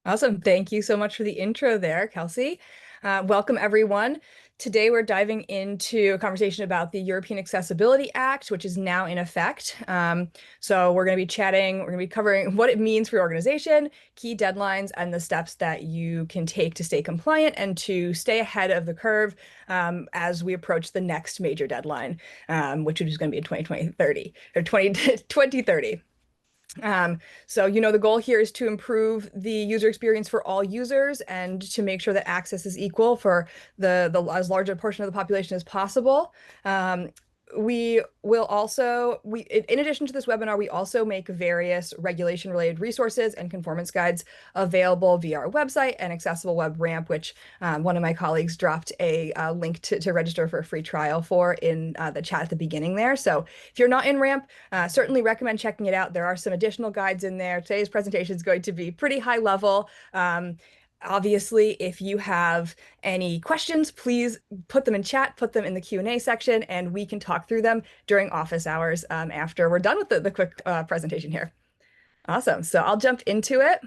Awesome. Thank you so much for the intro there, Kelsey. Welcome, everyone. Today, we're diving into a conversation about the European Accessibility Act, which is now in effect. So we're going to be chatting, we're going to be covering what it means for your organization, key deadlines, and the steps that you can take to stay compliant and to stay ahead of the curve as we approach the next major deadline, which is going to be in 2030 or 2030. So, the goal here is to improve the user experience for all users and to make sure that access is equal for the as large a portion of the population as possible. We will also, in addition to this webinar, we also make various regulation-related resources and conformance guides available via our website and accessible web ramp, which one of my colleagues dropped a link to register for a free trial for in the chat at the beginning there. So if you're not in ramp, certainly recommend checking it out. There are some additional guides in there. Today's presentation is going to be pretty high level. Obviously, if you have any questions, please put them in chat, put them in the Q&A section, and we can talk through them during office hours after we're done with the quick presentation here. Awesome. So I'll jump into it.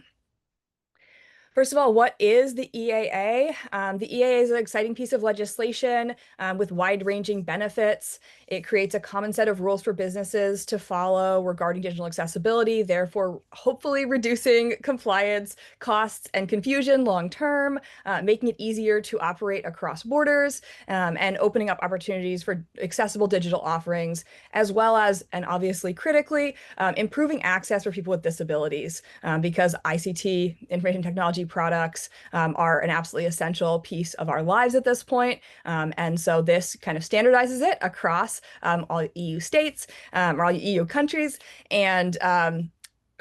First of all, what is the EAA? The EAA is an exciting piece of legislation with wide-ranging benefits. It creates a common set of rules for businesses to follow regarding digital accessibility, therefore hopefully reducing compliance costs and confusion long-term, making it easier to operate across borders, and opening up opportunities for accessible digital offerings, as well as, and obviously critically, improving access for people with disabilities, because ICT, information technology products, are an absolutely essential piece of our lives at this point. And so this kind of standardizes it across all EU states or all EU countries. And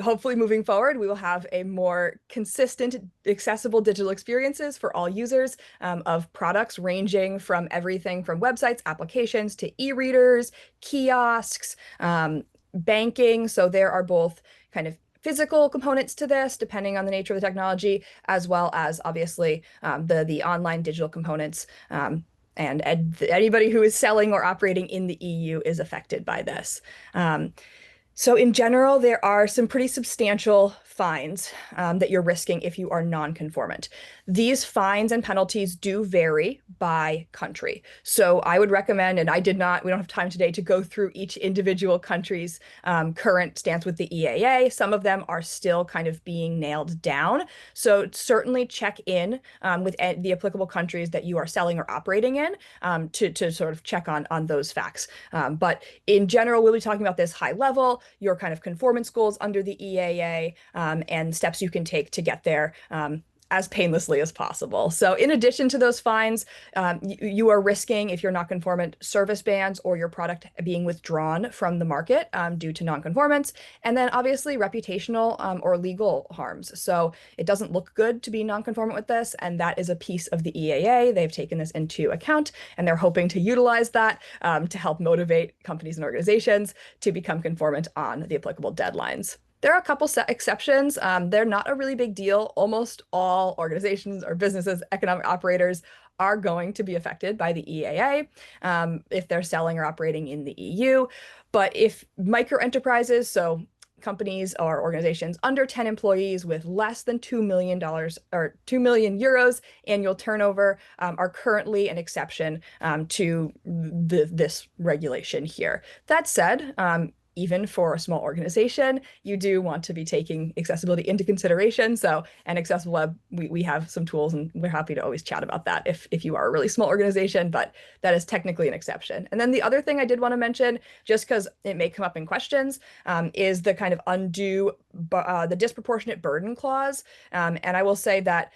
hopefully moving forward, we will have a more consistent, accessible digital experiences for all users of products ranging from everything from websites, applications to e-readers, kiosks, banking. So there are both kind of physical components to this, depending on the nature of the technology, as well as obviously the online digital components. And anybody who is selling or operating in the EU is affected by this. So in general, there are some pretty substantial fines that you're risking if you are non-conformant. These fines and penalties do vary by country. So I would recommend, and we don't have time today to go through each individual country's current stance with the EAA. Some of them are still kind of being nailed down. So certainly check in with the applicable countries that you are selling or operating in to sort of check on those facts. But in general, we'll be talking about this high level, your kind of conformance goals under the EAA, and steps you can take to get there as painlessly as possible. So in addition to those fines, you are risking, if you're not conformant, service bans or your product being withdrawn from the market due to non-conformance, and then obviously reputational or legal harms. So it doesn't look good to be non-conformant with this, and that is a piece of the EAA. They've taken this into account, and they're hoping to utilize that to help motivate companies and organizations to become conformant on the applicable deadlines. There are a couple exceptions. They're not a really big deal. Almost all organizations or businesses, economic operators are going to be affected by the EAA if they're selling or operating in the EU. But if micro enterprises, so companies or organizations under 10 employees with less than $2 million or 2 million euros annual turnover are currently an exception to this regulation here. That said, even for a small organization, you do want to be taking accessibility into consideration. So, and Accessible Web, we have some tools, and we're happy to always chat about that if you are a really small organization, but that is technically an exception. And then the other thing I did want to mention, just because it may come up in questions, is the kind of the disproportionate burden clause. And I will say that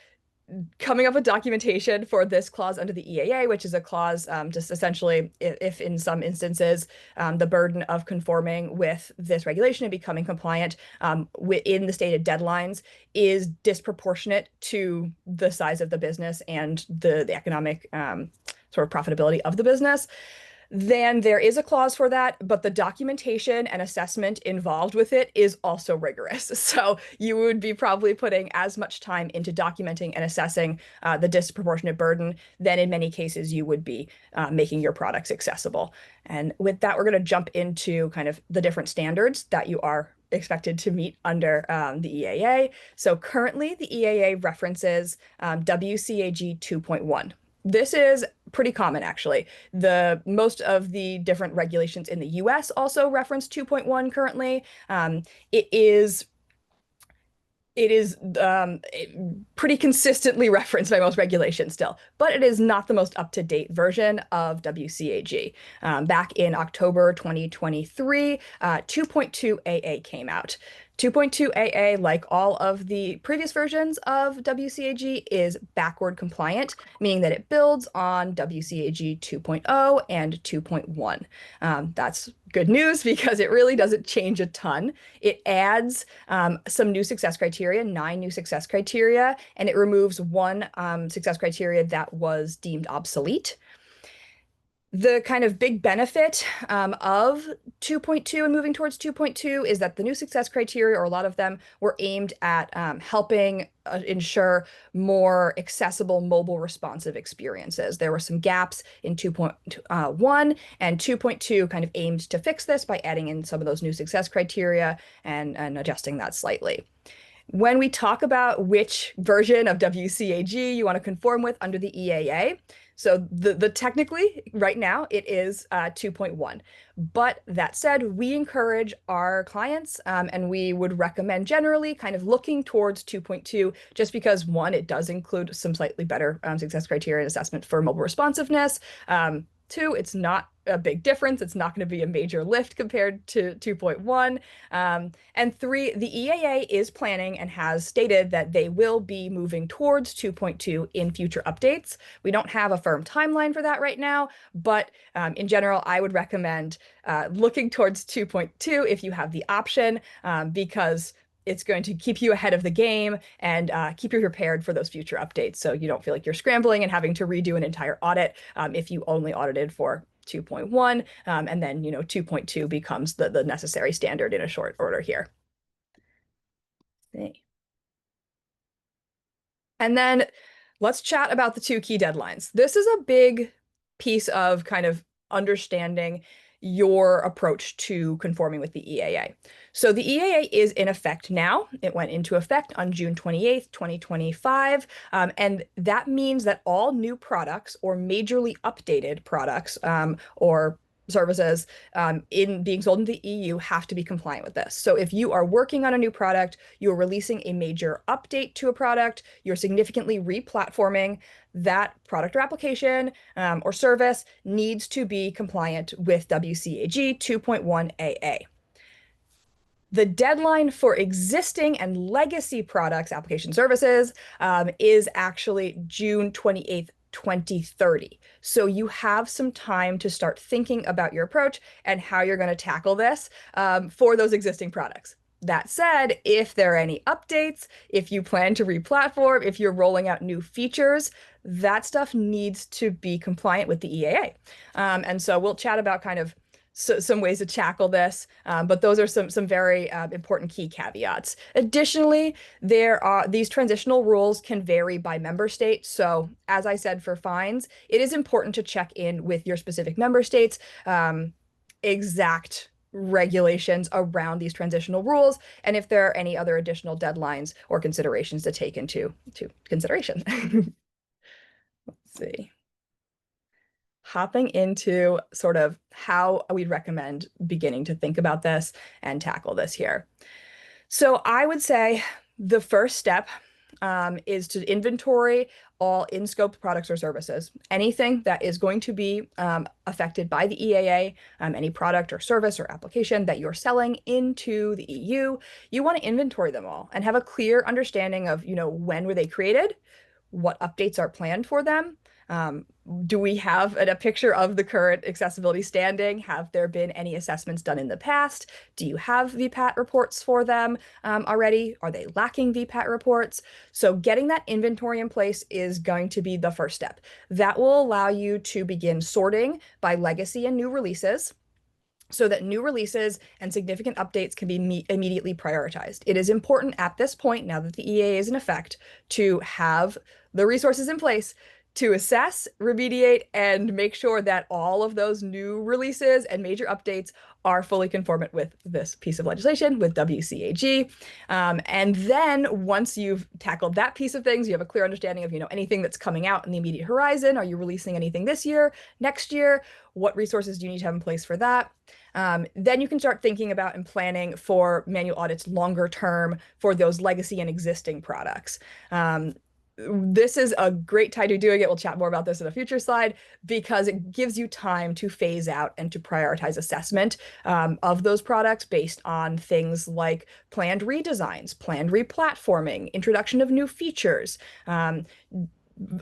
coming up with documentation for this clause under the EAA, which is a clause just essentially if in some instances the burden of conforming with this regulation and becoming compliant within the stated deadlines is disproportionate to the size of the business and the economic sort of profitability of the business, then there is a clause for that, but the documentation and assessment involved with it is also rigorous. So you would be probably putting as much time into documenting and assessing the disproportionate burden than in many cases you would be making your products accessible. And with that, we're going to jump into kind of the different standards that you are expected to meet under the EAA. So currently, the EAA references WCAG 2.1. This is pretty common, actually. The most of the different regulations in the US also reference 2.1 currently. It is pretty consistently referenced by most regulations still, but it is not the most up-to-date version of WCAG. Back in October 2023, 2.2 AA came out. 2.2 AA, like all of the previous versions of WCAG, is backward compliant, meaning that it builds on WCAG 2.0 and 2.1. That's good news because it really doesn't change a ton. It adds some new success criteria, 9 new success criteria, and it removes one success criteria that was deemed obsolete. The kind of big benefit of 2.2 and moving towards 2.2 is that the new success criteria, or a lot of them, were aimed at helping ensure more accessible mobile responsive experiences. There were some gaps in 2.1, and 2.2 kind of aimed to fix this by adding in some of those new success criteria and adjusting that slightly. When we talk about which version of WCAG you want to conform with under the EAA, so the technically right now it is 2.1. But that said, we encourage our clients and we would recommend generally kind of looking towards 2.2 just because one, it does include some slightly better success criteria and assessment for mobile responsiveness. Two, it's not a big difference. It's not going to be a major lift compared to 2.1. And three, the EAA is planning and has stated that they will be moving towards 2.2 in future updates. We don't have a firm timeline for that right now, but in general, I would recommend looking towards 2.2 if you have the option, because it's going to keep you ahead of the game and keep you prepared for those future updates so you don't feel like you're scrambling and having to redo an entire audit if you only audited for 2.1, and then 2.2 becomes the necessary standard in a short order here. And then let's chat about the 2 key deadlines. This is a big piece of kind of understanding your approach to conforming with the EAA. So the EAA is in effect now. It went into effect on June 28th, 2025. And that means that all new products or majorly updated products or services in being sold in the EU have to be compliant with this. So if you are working on a new product, you're releasing a major update to a product, you're significantly re-platforming, that product or application or service needs to be compliant with WCAG 2.1 AA. The deadline for existing and legacy products, application services, is actually June 28th, 2030. So you have some time to start thinking about your approach and how you're going to tackle this for those existing products. That said, if there are any updates, if you plan to re-platform, if you're rolling out new features, that stuff needs to be compliant with the EAA. And so we'll chat about kind of some ways to tackle this, but those are some very important key caveats. Additionally, these transitional rules can vary by member state. So as I said for fines, it is important to check in with your specific member states exact regulations around these transitional rules, and if there are any other additional deadlines or considerations to take into consideration. Let's see. Hopping into sort of how we'd recommend beginning to think about this and tackle this here. So I would say the first step is to inventory all in-scope products or services. Anything that is going to be affected by the EAA, any product or service or application that you're selling into the EU, you want to inventory them all and have a clear understanding of, when were they created, what updates are planned for them. Do we have a picture of the current accessibility standing? Have there been any assessments done in the past? Do you have VPAT reports for them already? Are they lacking VPAT reports? So getting that inventory in place is going to be the first step. That will allow you to begin sorting by legacy and new releases, so that new releases and significant updates can be immediately prioritized. It is important at this point, now that the EAA is in effect, to have the resources in place to assess, remediate, and make sure that all of those new releases and major updates are fully conformant with this piece of legislation, with WCAG. And then once you've tackled that piece of things, you have a clear understanding of, anything that's coming out in the immediate horizon. Are you releasing anything this year, next year? What resources do you need to have in place for that? Then you can start thinking about and planning for manual audits longer term for those legacy and existing products. This is a great time to be doing it. We'll chat more about this in a future slide because it gives you time to phase out and to prioritize assessment of those products based on things like planned redesigns, planned replatforming, introduction of new features,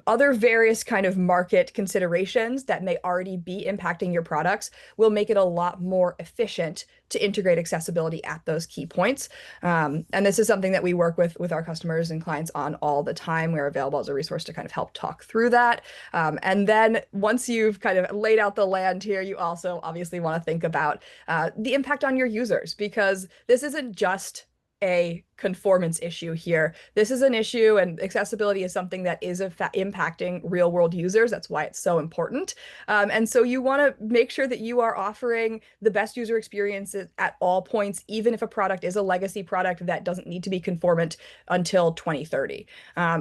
other various kind of market considerations that may already be impacting your products will make it a lot more efficient to integrate accessibility at those key points. And this is something that we work with our customers and clients on all the time. We're available as a resource to kind of help talk through that. And then once you've kind of laid out the land here, you also obviously want to think about the impact on your users, because this isn't just a conformance issue here. This is an issue, and accessibility is something that is impacting real world users. That's why it's so important. And so you want to make sure that you are offering the best user experiences at all points, even if a product is a legacy product that doesn't need to be conformant until 2030.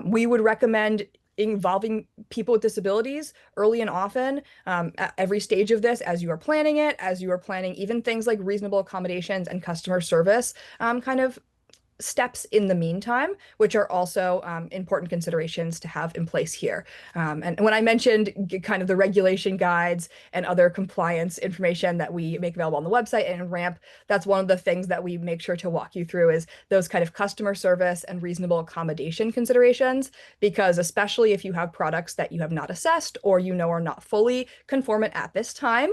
We would recommend involving people with disabilities early and often at every stage of this, as you are planning it, as you are planning even things like reasonable accommodations and customer service kind of steps in the meantime, which are also important considerations to have in place here. And when I mentioned kind of the regulation guides and other compliance information that we make available on the website and in RAMP, that's one of the things that we make sure to walk you through is those kind of customer service and reasonable accommodation considerations, because especially if you have products that you have not assessed or are not fully conformant at this time,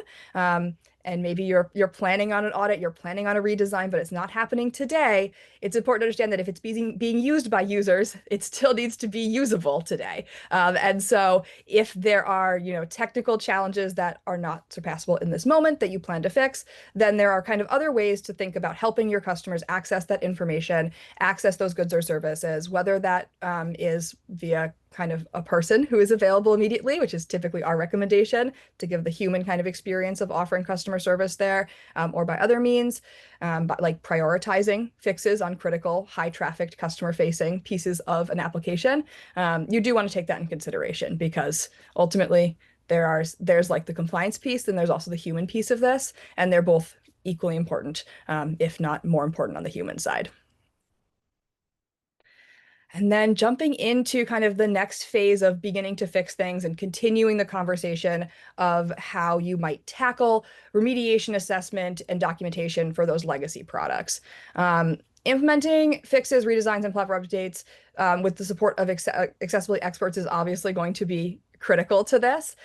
and maybe you're planning on an audit, you're planning on a redesign, but it's not happening today, it's important to understand that if it's being used by users, it still needs to be usable today. And so if there are, technical challenges that are not surpassable in this moment that you plan to fix, then there are kind of other ways to think about helping your customers access that information, access those goods or services, whether that is via kind of a person who is available immediately, which is typically our recommendation to give the human kind of experience of offering customer service there, or by other means, but like prioritizing fixes on critical, high trafficked customer facing pieces of an application. You do want to take that in consideration, because ultimately there's like the compliance piece, then there's also the human piece of this, and they're both equally important, if not more important on the human side. And then jumping into kind of the next phase of beginning to fix things and continuing the conversation of how you might tackle remediation assessment and documentation for those legacy products. Implementing fixes, redesigns, and platform updates with the support of accessibility experts is obviously going to be critical to this.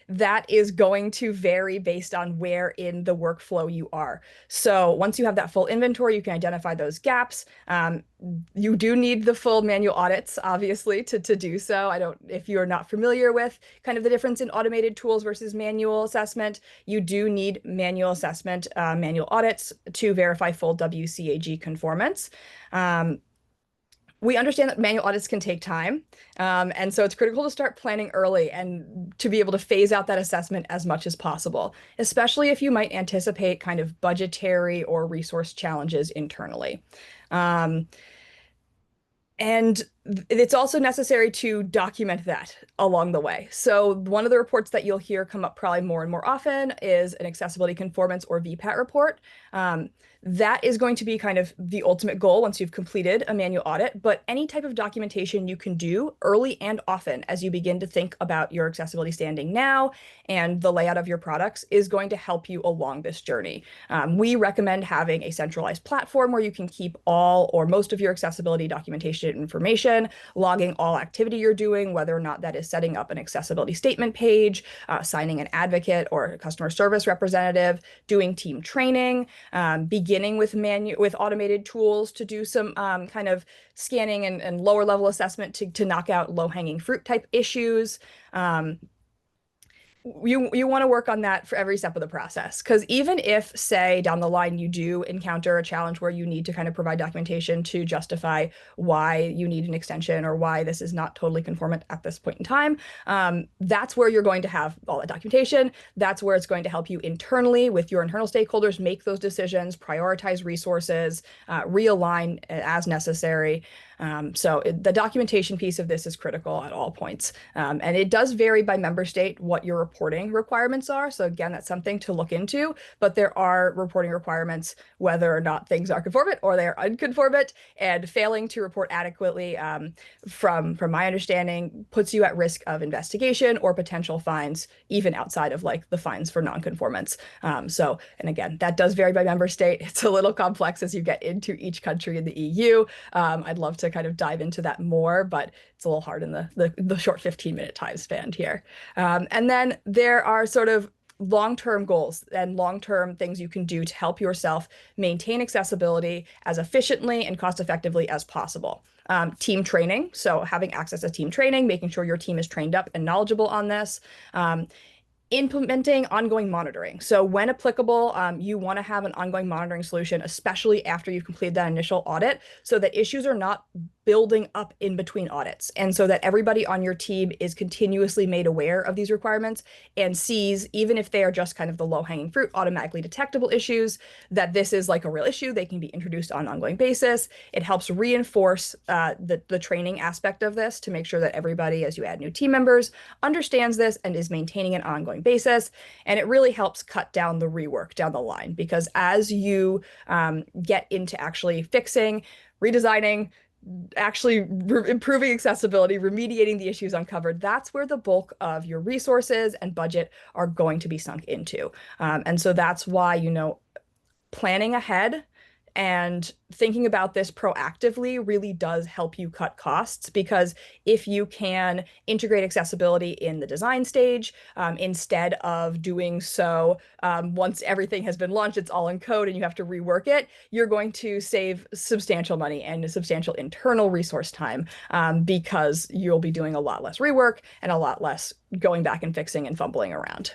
That is going to vary based on where in the workflow you are. So once you have that full inventory, you can identify those gaps. You do need the full manual audits, obviously, to do so. If you're not familiar with kind of the difference in automated tools versus manual assessment, you do need manual assessment, manual audits to verify full WCAG conformance. We understand that manual audits can take time, and so it's critical to start planning early and to be able to phase out that assessment as much as possible, especially if you might anticipate kind of budgetary or resource challenges internally. And it's also necessary to document that along the way. So one of the reports that you'll hear come up probably more and more often is an accessibility conformance or VPAT report. That is going to be kind of the ultimate goal once you've completed a manual audit, but any type of documentation you can do early and often as you begin to think about your accessibility standing now and the layout of your products is going to help you along this journey. We recommend having a centralized platform where you can keep all or most of your accessibility documentation information, logging all activity you're doing, whether or not that is setting up an accessibility statement page, signing an advocate or a customer service representative, doing team training, beginning with automated tools to do some kind of scanning and lower level assessment to knock out low hanging fruit type issues. you want to work on that for every step of the process. Because even if, say, down the line you do encounter a challenge where you need to kind of provide documentation to justify why you need an extension or why this is not totally conformant at this point in time, that's where you're going to have all that documentation. That's where it's going to help you internally with your internal stakeholders make those decisions, prioritize resources, realign as necessary. The documentation piece of this is critical at all points. And it does vary by member state what your reporting requirements are. So again, that's something to look into, but there are reporting requirements whether or not things are conformant or they are unconformant, and failing to report adequately, from my understanding, puts you at risk of investigation or potential fines, even outside of like the fines for nonconformance. And again, that does vary by member state. It's a little complex as you get into each country in the EU. I'd love to kind of dive into that more, but it's a little hard in the short 15-minute time span here. And then there are sort of long-term goals and long-term things you can do to help yourself maintain accessibility as efficiently and cost-effectively as possible. Team training, so having access to team training, making sure your team is trained up and knowledgeable on this. Implementing ongoing monitoring. So when applicable, you want to have an ongoing monitoring solution, especially after you've completed that initial audit, so that issues are not building up in between audits, and so that everybody on your team is continuously made aware of these requirements and sees, even if they are just kind of the low-hanging fruit, automatically detectable issues, that this is like a real issue. They can be introduced on an ongoing basis. It helps reinforce the training aspect of this to make sure that everybody, as you add new team members, understands this and is maintaining an ongoing basis. And it really helps cut down the rework down the line, because as you get into actually fixing, redesigning, actually improving accessibility, remediating the issues uncovered, that's where the bulk of your resources and budget are going to be sunk into. And so that's why, planning ahead and thinking about this proactively really does help you cut costs, because if you can integrate accessibility in the design stage, instead of doing so once everything has been launched, it's all in code and you have to rework it, you're going to save substantial money and a substantial internal resource time, because you'll be doing a lot less rework and a lot less going back and fixing and fumbling around.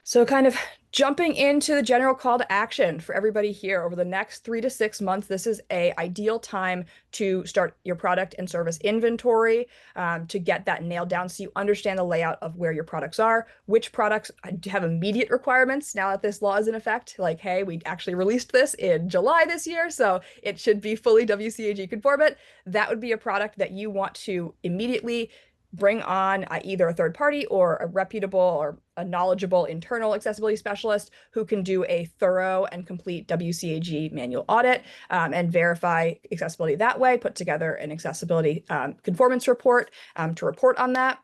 So kind of jumping into the general call to action for everybody here over the next 3 to 6 months, this is an ideal time to start your product and service inventory, to get that nailed down so you understand the layout of where your products are, which products have immediate requirements now that this law is in effect. Like, hey, we actually released this in July this year, so it should be fully WCAG conformant. That would be a product that you want to immediately bring on either a third party or a reputable or a knowledgeable internal accessibility specialist who can do a thorough and complete WCAG manual audit, and verify accessibility that way, put together an accessibility conformance report to report on that.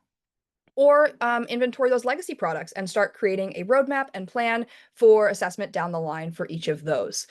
Or inventory those legacy products and start creating a roadmap and plan for assessment down the line for each of those.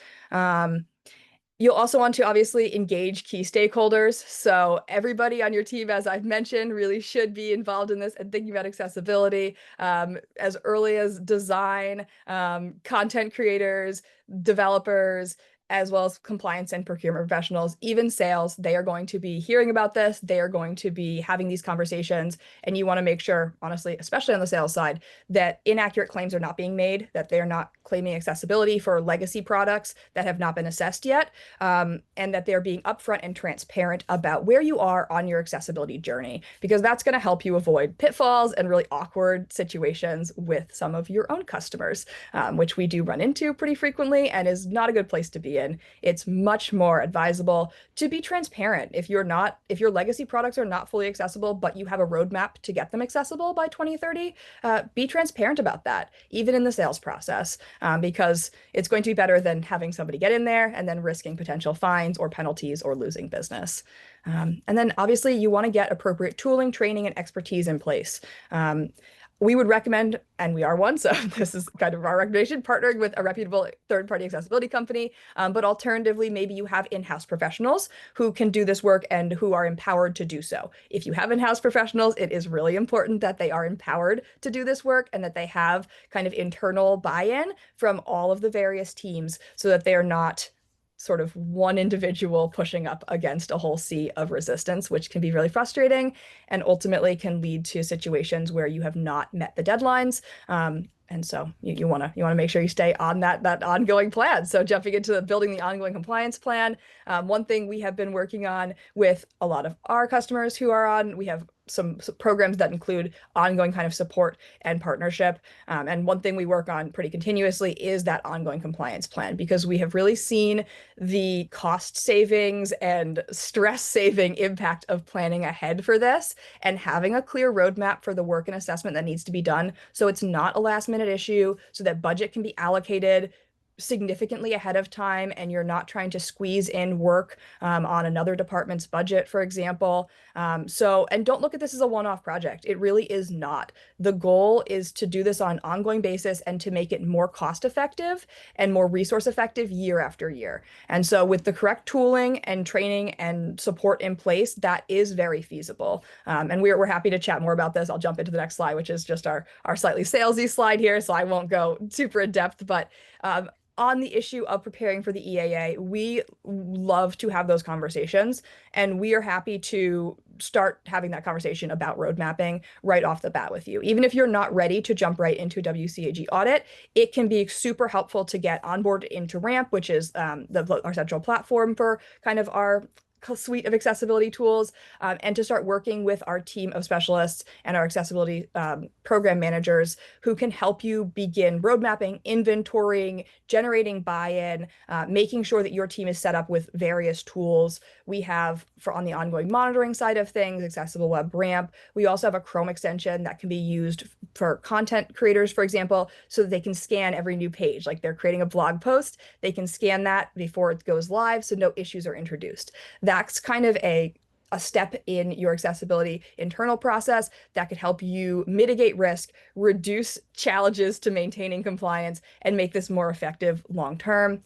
You'll also want to obviously engage key stakeholders. So everybody on your team, as I've mentioned, really should be involved in this and thinking about accessibility, as early as design, content creators, developers, as well as compliance and procurement professionals, even sales. They are going to be hearing about this. They are going to be having these conversations. And you want to make sure, honestly, especially on the sales side, that inaccurate claims are not being made, that they're not claiming accessibility for legacy products that have not been assessed yet, and that they're being upfront and transparent about where you are on your accessibility journey, because that's going to help you avoid pitfalls and really awkward situations with some of your own customers, which we do run into pretty frequently and is not a good place to be in. It's much more advisable to be transparent. If your legacy products are not fully accessible, but you have a roadmap to get them accessible by 2030, be transparent about that, even in the sales process, because it's going to be better than having somebody get in there and then risking potential fines or penalties or losing business. And then obviously you want to get appropriate tooling, training, and expertise in place. We would recommend, and we are one, so this is kind of our recommendation, partnering with a reputable third-party accessibility company. But alternatively, maybe you have in-house professionals who can do this work and who are empowered to do so. If you have in-house professionals, it is really important that they are empowered to do this work and that they have kind of internal buy-in from all of the various teams so that they are not sort of one individual pushing up against a whole sea of resistance, which can be really frustrating and ultimately can lead to situations where you have not met the deadlines. And so you want to make sure you stay on that ongoing plan. So jumping into building the ongoing compliance plan, one thing we have been working on with a lot of our customers who are on, we have some programs that include ongoing kind of support and partnership. And one thing we work on pretty continuously is that ongoing compliance plan, because we have really seen the cost savings and stress saving impact of planning ahead for this and having a clear roadmap for the work and assessment that needs to be done. So it's not a last minute issue, so that budget can be allocated significantly ahead of time and you're not trying to squeeze in work on another department's budget, for example. And don't look at this as a one-off project. It really is not. The goal is to do this on an ongoing basis and to make it more cost effective and more resource effective year after year. And so with the correct tooling and training and support in place, that is very feasible. And we're happy to chat more about this. I'll jump into the next slide, which is just our slightly salesy slide here. So I won't go super in depth, but on the issue of preparing for the EAA, we love to have those conversations, and we are happy to start having that conversation about road mapping right off the bat with you. Even if you're not ready to jump right into a WCAG audit, it can be super helpful to get onboarded into RAMP, which is our central platform for kind of our suite of accessibility tools, and to start working with our team of specialists and our accessibility program managers who can help you begin road mapping, inventorying, generating buy-in, making sure that your team is set up with various tools. We have, for on the ongoing monitoring side of things, Accessible Web Ramp. We also have a Chrome extension that can be used for content creators, for example, so that they can scan every new page. Like they're creating a blog post, they can scan that before it goes live, so no issues are introduced. That's kind of a step in your accessibility internal process that could help you mitigate risk, reduce challenges to maintaining compliance, and make this more effective long term.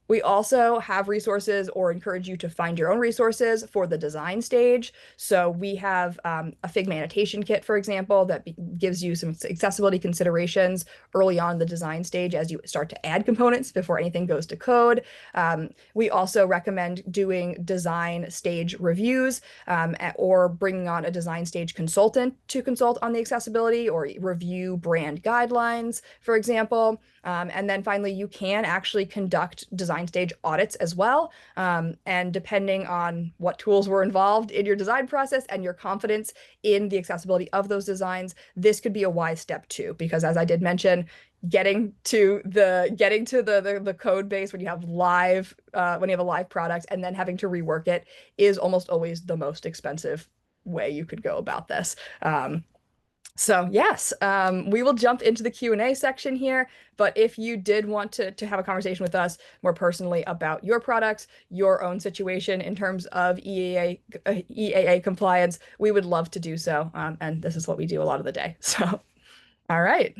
We also have resources, or encourage you to find your own resources for the design stage. So we have a Figma annotation kit, for example, that gives you some accessibility considerations early on the design stage as you start to add components before anything goes to code. We also recommend doing design stage reviews, or bringing on a design stage consultant to consult on the accessibility or review brand guidelines, for example. And then finally, you can actually conduct design stage audits as well. And depending on what tools were involved in your design process and your confidence in the accessibility of those designs, this could be a wise step too, because as I did mention, getting to the code base when you have a live product and then having to rework it is almost always the most expensive way you could go about this. So yes, we will jump into the Q&A section here, but if you did want to have a conversation with us more personally about your products, your own situation in terms of EAA compliance, we would love to do so. And this is what we do a lot of the day. So, all right.